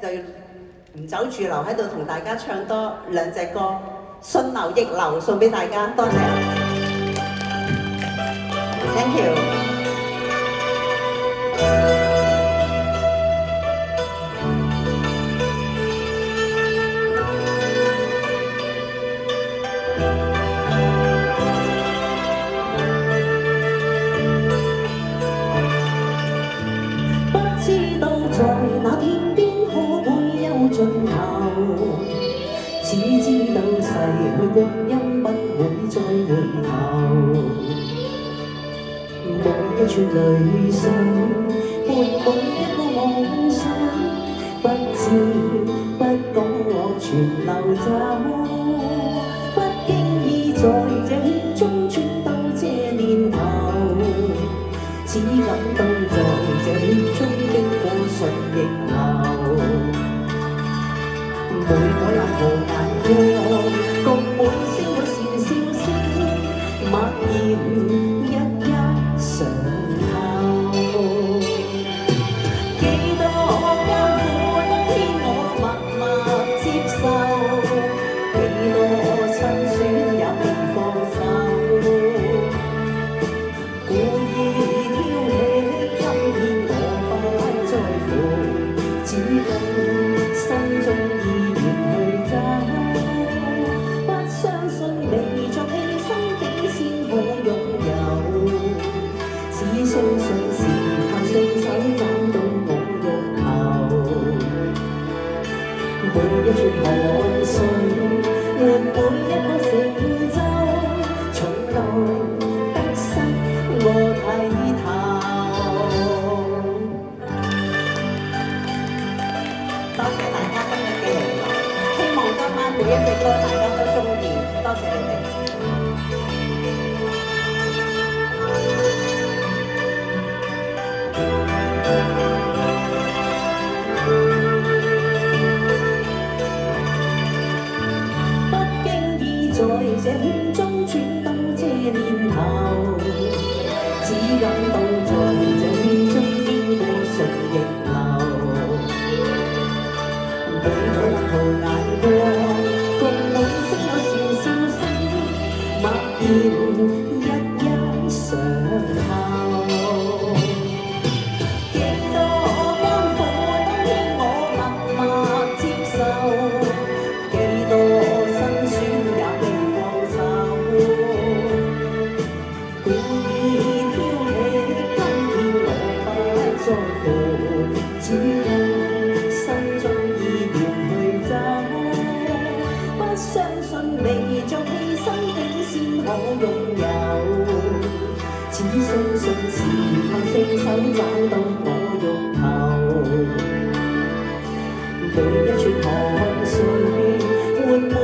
就唔走住留喺度同大家唱多兩隻歌，順流逆流送俾大家，多謝 ，thank you。盡頭，只知道逝去光陰不會再回頭。每一串淚水，伴每一個夢想，不知不覺我全流走。不經意在這圈中轉到這年頭，只感到在這圈中經過順逆流。每個任何眼光，共每聲每線笑聲，默然一一上後。幾多艱苦天我默默接受，幾多辛酸也未放手。故意挑起，今天我不在乎，只懂心中意。相信是靠雙手找到我欲求，每一串汗水換每一個成就，從來得失我睇透。多謝大家今日嘅嚟臨，希望今晚每一隻歌大家都中意，多謝你哋。在這圈中轉到這年頭，只感到在這圈中經過順逆流。每個任何眼光，共每聲有笑笑聲，默然一一上後。幾多艱苦當天我默默接受，幾多辛酸也只用心中意願去走，不相信未作犧牲竟先可擁有，只相信是靠雙手找到我欲求。每一串汗水換每